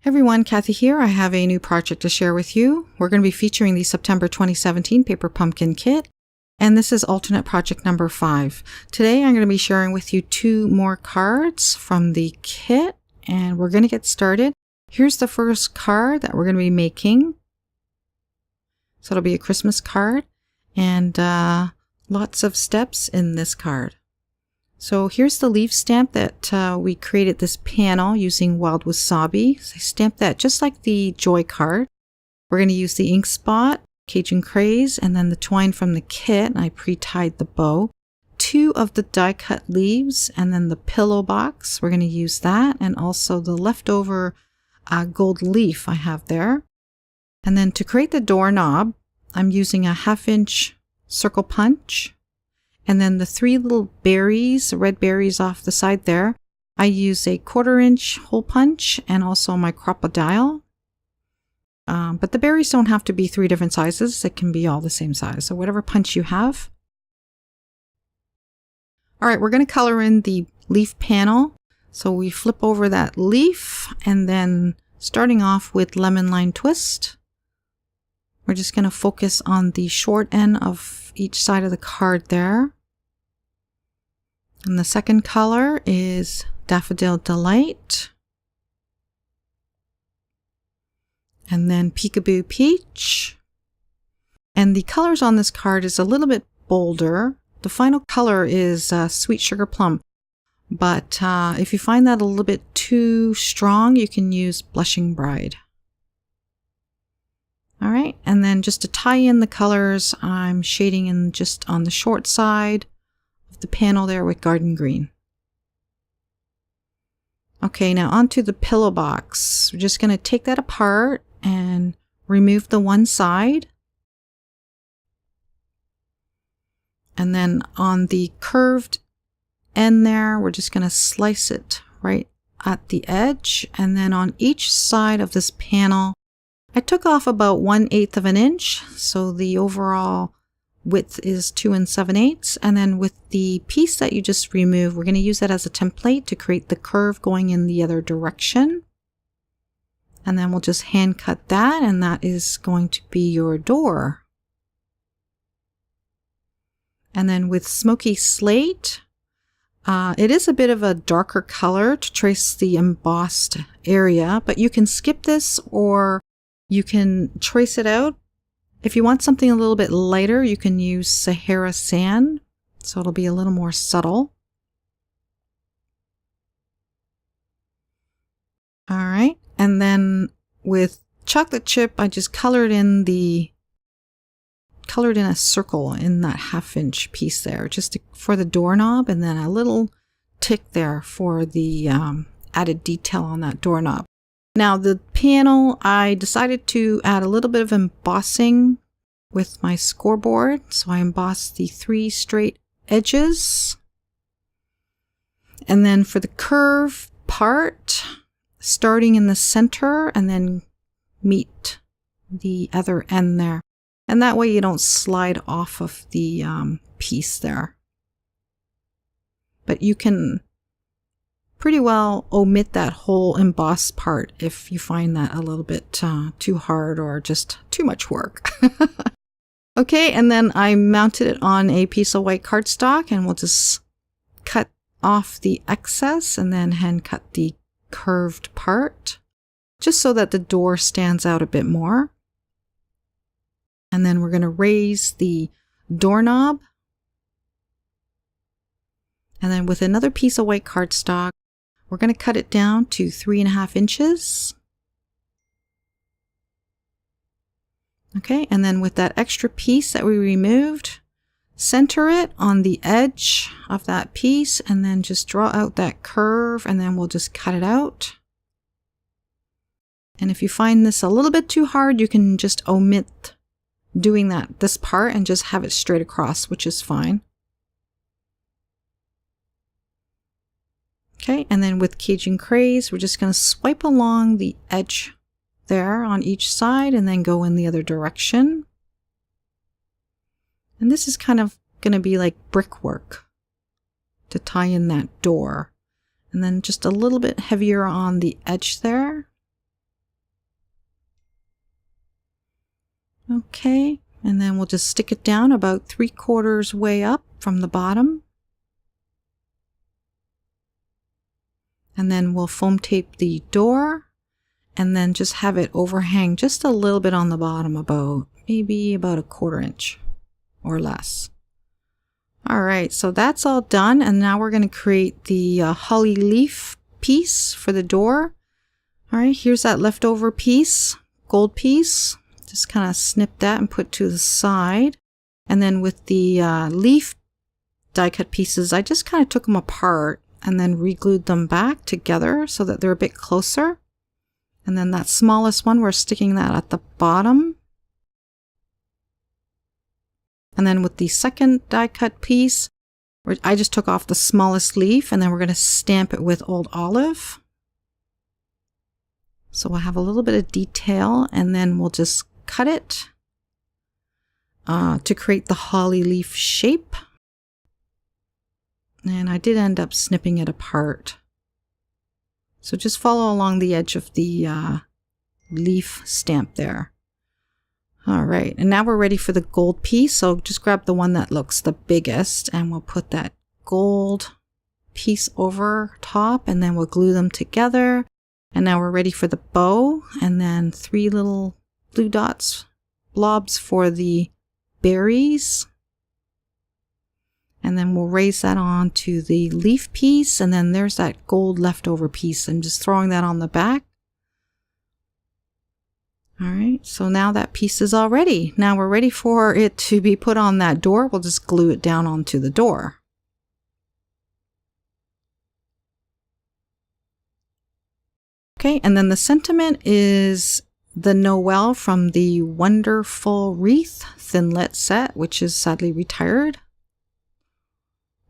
Hey everyone, Kathie here. I have a new project to share with you. We're going to be featuring the September 2017 Paper Pumpkin Kit, and this is alternate project number 5. Today I'm going to be sharing with you 2 more cards from the kit, and we're going to get started. Here's the first card that we're going to be making. So it'll be a Christmas card, and lots of steps in this card. So here's the leaf stamp that we created this panel using Wild Wasabi. So I stamped that just like the Joy card. We're going to use the ink spot, Cajun Craze, and then the twine from the kit. I pre-tied the bow. 2 of the die cut leaves, and then the pillow box. We're going to use that, and also the leftover gold leaf I have there. And then to create the doorknob, I'm using a 1/2 inch circle punch. And then the 3 little berries, red berries off the side there, I use a 1/4 inch hole punch and also my crocodile. But the berries don't have to be 3 different sizes. It can be all the same size. So whatever punch you have. All right, we're going to color in the leaf panel. So we flip over that leaf, and then starting off with lemon line twist. We're just going to focus on the short end of each side of the card there. And the second color is Daffodil Delight. And then Peekaboo Peach. And the colors on this card is a little bit bolder. The final color is Sweet Sugar Plum. But if you find that a little bit too strong, you can use Blushing Bride. All right, and then just to tie in the colors, I'm shading in just on the short side of the panel there with Garden Green. Okay, now onto the pillow box. We're just going to take that apart and remove the one side. And then on the curved end there, we're just going to slice it right at the edge. And then on each side of this panel, I took off about 1/8 of an inch, so the overall width is 2 7/8. And then with the piece that you just removed, we're going to use that as a template to create the curve going in the other direction. And then we'll just hand cut that, and that is going to be your door. And then with Smoky Slate, it is a bit of a darker color to trace the embossed area, but you can skip this or you can trace it out. If you want something a little bit lighter, you can use Sahara Sand, so it'll be a little more subtle. All right, and then with chocolate chip, I just colored in a circle in that 1/2 inch piece there, just for the doorknob, and then a little tick there for the added detail on that doorknob. Now the panel, I decided to add a little bit of embossing with my scoreboard. So I embossed the 3 straight edges. And then for the curve part, starting in the center and then meet the other end there. And that way you don't slide off of the piece there. But you can pretty well omit that whole embossed part if you find that a little bit too hard or just too much work. Okay, and then I mounted it on a piece of white cardstock, and we'll just cut off the excess and then hand cut the curved part, just so that the door stands out a bit more. And then we're going to raise the doorknob. And then with another piece of white cardstock, we're going to cut it down to 3.5 inches. Okay, and then with that extra piece that we removed, center it on the edge of that piece and then just draw out that curve, and then we'll just cut it out. And if you find this a little bit too hard, you can just omit doing this part and just have it straight across, which is fine. Okay, and then with Cajun Craze, we're just going to swipe along the edge there on each side and then go in the other direction. And this is kind of going to be like brickwork to tie in that door. And then just a little bit heavier on the edge there. Okay, and then we'll just stick it down about 3/4 way up from the bottom. And then we'll foam tape the door and then just have it overhang just a little bit on the bottom, maybe about 1/4 inch or less. All right, so that's all done. And now we're going to create the holly leaf piece for the door. All right, here's that leftover piece, gold piece. Just kind of snip that and put to the side. And then with the leaf die cut pieces, I just kind of took them apart and then re-glued them back together so that they're a bit closer. And then that smallest one, we're sticking that at the bottom. And then with the second die cut piece, I just took off the smallest leaf and then we're going to stamp it with old olive. So we'll have a little bit of detail and then we'll just cut it to create the holly leaf shape. And I did end up snipping it apart. So just follow along the edge of the leaf stamp there. All right, and now we're ready for the gold piece. So just grab the one that looks the biggest and we'll put that gold piece over top and then we'll glue them together. And now we're ready for the bow and then 3 little blue dots, blobs for the berries. And then we'll raise that on to the leaf piece. And then there's that gold leftover piece. I'm just throwing that on the back. All right, so now that piece is all ready. Now we're ready for it to be put on that door. We'll just glue it down onto the door. Okay, and then the sentiment is the Noel from the Wonderful Wreath Thinlet set, which is sadly retired.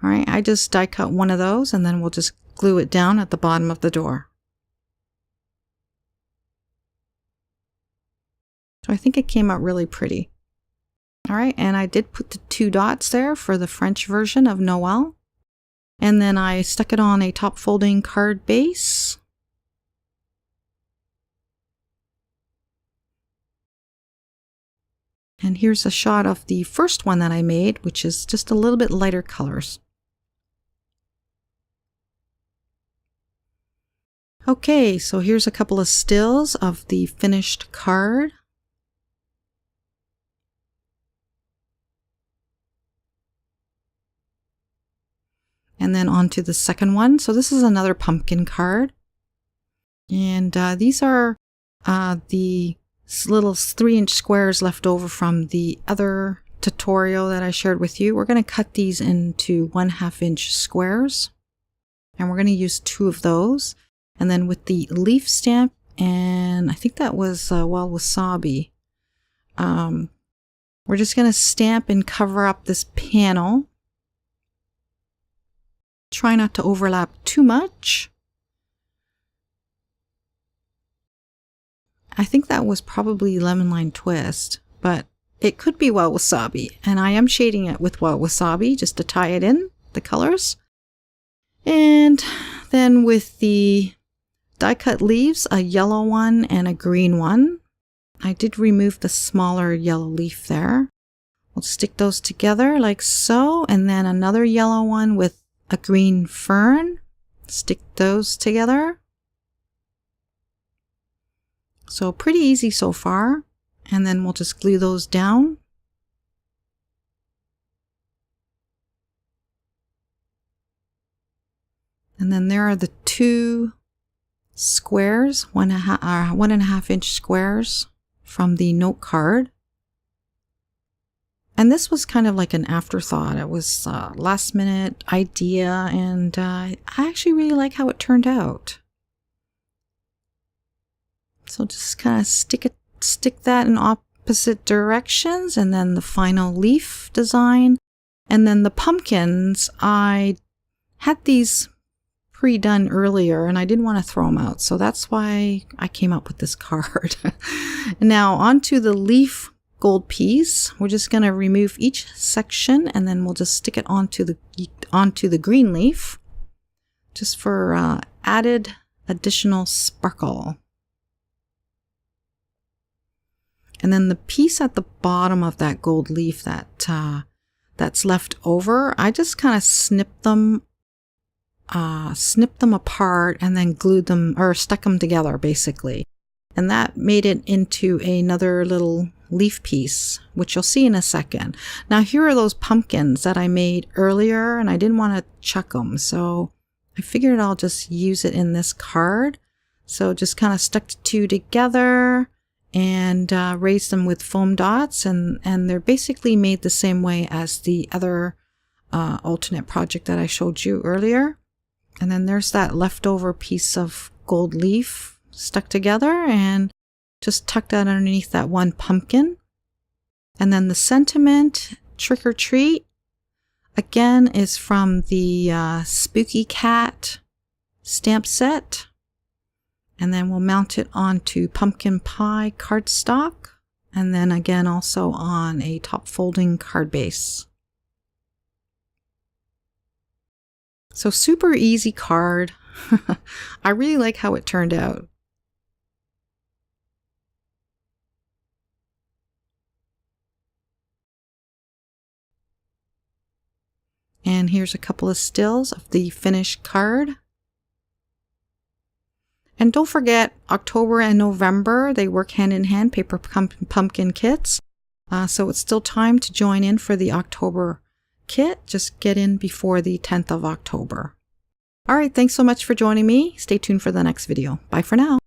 All right, I just die cut one of those and then we'll just glue it down at the bottom of the door. So I think it came out really pretty. All right, and I did put the 2 dots there for the French version of Noel. And then I stuck it on a top folding card base. And here's a shot of the first one that I made, which is just a little bit lighter colors. Okay, so here's a couple of stills of the finished card. And then on to the second one. So this is another pumpkin card. And these are the little 3-inch squares left over from the other tutorial that I shared with you. We're going to cut these into 1/2 inch squares. And we're going to use 2 of those. And then with the leaf stamp, and I think that was wasabi, we're just going to stamp and cover up this panel. Try not to overlap too much. I think that was probably lemon lime twist, but it could be wild wasabi. And I am shading it with wild wasabi just to tie it in, the colors. And then with the die cut leaves, a yellow one and a green one. I did remove the smaller yellow leaf there. We'll stick those together like so. And then another yellow one with a green fern. Stick those together. So pretty easy so far. And then we'll just glue those down. And then there are the 2 squares, 1.5 inch squares from the note card. And this was kind of like an afterthought. It was a last minute idea and I actually really like how it turned out. So just kind of stick that in opposite directions and then the final leaf design. And then the pumpkins, I had these pre-done earlier and I didn't want to throw them out. So that's why I came up with this card. Now onto the leaf gold piece. We're just going to remove each section and then we'll just stick it onto the green leaf just for added additional sparkle. And then the piece at the bottom of that gold leaf that's left over, I just kind of snipped them apart and then glued them or stuck them together basically. And that made it into another little leaf piece, which you'll see in a second. Now here are those pumpkins that I made earlier, and I didn't want to chuck them, so I figured I'll just use it in this card. So just kind of stuck the two together and raised them with foam dots, and they're basically made the same way as the other alternate project that I showed you earlier. And then there's that leftover piece of gold leaf stuck together and just tucked that underneath that one pumpkin. And then the sentiment, trick or treat, again is from the Spooky Cat stamp set. And then we'll mount it onto pumpkin pie cardstock, and then again also on a top folding card base. So super easy card. I really like how it turned out. And here's a couple of stills of the finished card. And don't forget, October and November, they work hand in hand, paper pumpkin kits. So it's still time to join in for the October kit. Just get in before the 10th of October. All right, thanks so much for joining me. Stay tuned for the next video. Bye for now.